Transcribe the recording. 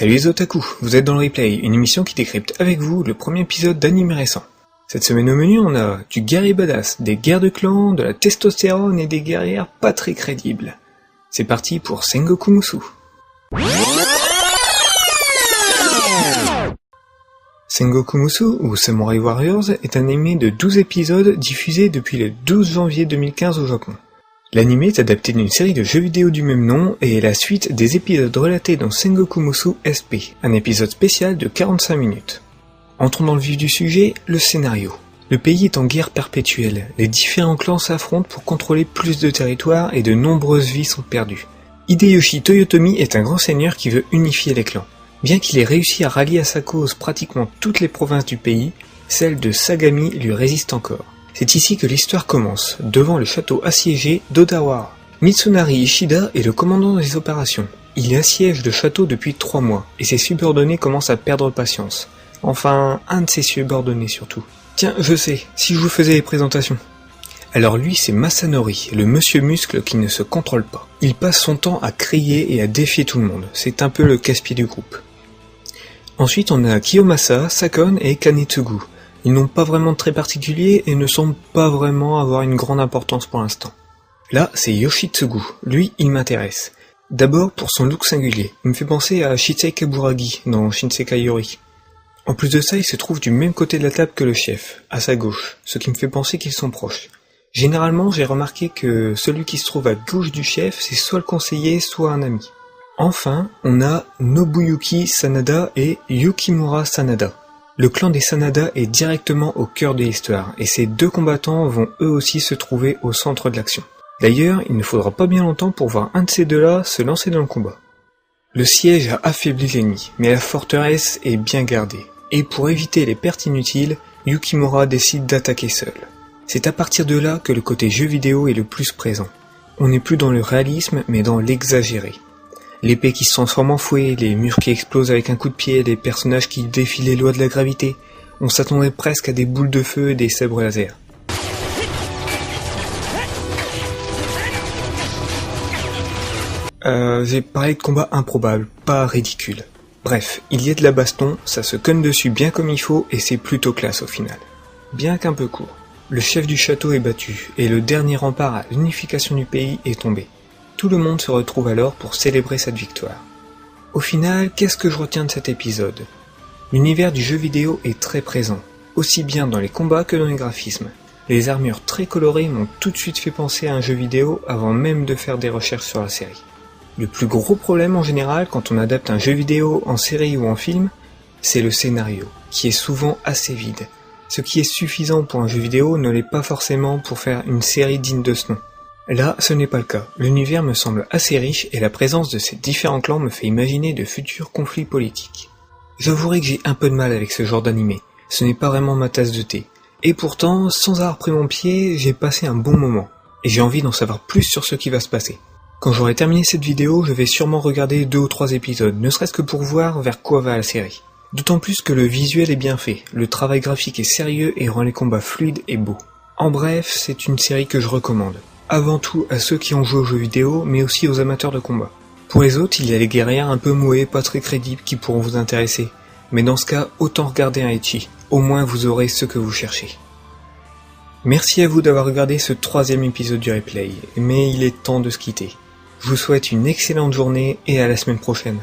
Salut les otaku, vous êtes dans le replay, une émission qui décrypte avec vous le premier épisode d'anime récent. Cette semaine au menu, on a du guerrier badass, des guerres de clans, de la testostérone et des guerrières pas très crédibles. C'est parti pour Sengoku Musu. Sengoku Musu, ou Samurai Warriors, est un anime de 12 épisodes diffusé depuis le 12 janvier 2015 au Japon. L'anime est adapté d'une série de jeux vidéo du même nom et est la suite des épisodes relatés dans Sengoku Musu SP, un épisode spécial de 45 minutes. Entrons dans le vif du sujet, le scénario. Le pays est en guerre perpétuelle, les différents clans s'affrontent pour contrôler plus de territoire et de nombreuses vies sont perdues. Hideyoshi Toyotomi est un grand seigneur qui veut unifier les clans. Bien qu'il ait réussi à rallier à sa cause pratiquement toutes les provinces du pays, celle de Sagami lui résiste encore. C'est ici que l'histoire commence, devant le château assiégé d'Odawara. Mitsunari Ishida est le commandant des opérations. Il assiège le château depuis 3 mois, et ses subordonnés commencent à perdre patience. Enfin, un de ses subordonnés surtout. Tiens, je sais, si je vous faisais les présentations. Alors lui, c'est Masanori, le monsieur muscle qui ne se contrôle pas. Il passe son temps à crier et à défier tout le monde, c'est un peu le casse-pied du groupe. Ensuite, on a Kiyomasa, Sakon et Kanetsugu. Ils n'ont pas vraiment de trait particulier et ne semblent pas vraiment avoir une grande importance pour l'instant. Là, c'est Yoshitsugu. Lui, il m'intéresse. D'abord pour son look singulier. Il me fait penser à Shinsei Kaburagi dans Shinsekai Yori. En plus de ça, il se trouve du même côté de la table que le chef, à sa gauche, ce qui me fait penser qu'ils sont proches. Généralement, j'ai remarqué que celui qui se trouve à gauche du chef, c'est soit le conseiller, soit un ami. Enfin, on a Nobuyuki Sanada et Yukimura Sanada. Le clan des Sanada est directement au cœur de l'histoire, et ces deux combattants vont eux aussi se trouver au centre de l'action. D'ailleurs, il ne faudra pas bien longtemps pour voir un de ces deux-là se lancer dans le combat. Le siège a affaibli l'ennemi, mais la forteresse est bien gardée, et pour éviter les pertes inutiles, Yukimura décide d'attaquer seul. C'est à partir de là que le côté jeu vidéo est le plus présent. On n'est plus dans le réalisme, mais dans l'exagéré. L'épée qui se transforme en fouet, les murs qui explosent avec un coup de pied, les personnages qui défient les lois de la gravité. On s'attendait presque à des boules de feu et des sabres laser. J'ai parlé de combat improbable, pas ridicule. Bref, il y a de la baston, ça se conne dessus bien comme il faut et c'est plutôt classe au final. Bien qu'un peu court. Le chef du château est battu et le dernier rempart à l'unification du pays est tombé. Tout le monde se retrouve alors pour célébrer cette victoire. Au final, qu'est-ce que je retiens de cet épisode ? L'univers du jeu vidéo est très présent, aussi bien dans les combats que dans les graphismes. Les armures très colorées m'ont tout de suite fait penser à un jeu vidéo avant même de faire des recherches sur la série. Le plus gros problème en général quand on adapte un jeu vidéo en série ou en film, c'est le scénario, qui est souvent assez vide. Ce qui est suffisant pour un jeu vidéo ne l'est pas forcément pour faire une série digne de ce nom. Là, ce n'est pas le cas. L'univers me semble assez riche et la présence de ces différents clans me fait imaginer de futurs conflits politiques. J'avouerai que j'ai un peu de mal avec ce genre d'animé. Ce n'est pas vraiment ma tasse de thé. Et pourtant, sans avoir pris mon pied, j'ai passé un bon moment. Et j'ai envie d'en savoir plus sur ce qui va se passer. Quand j'aurai terminé cette vidéo, je vais sûrement regarder 2 ou 3 épisodes, ne serait-ce que pour voir vers quoi va la série. D'autant plus que le visuel est bien fait, le travail graphique est sérieux et rend les combats fluides et beaux. En bref, c'est une série que je recommande. Avant tout à ceux qui ont joué aux jeux vidéo, mais aussi aux amateurs de combat. Pour les autres, il y a les guerrières un peu mouées, pas très crédibles qui pourront vous intéresser. Mais dans ce cas, autant regarder un ecchi. Au moins vous aurez ce que vous cherchez. Merci à vous d'avoir regardé ce 3e épisode du replay, mais il est temps de se quitter. Je vous souhaite une excellente journée et à la semaine prochaine.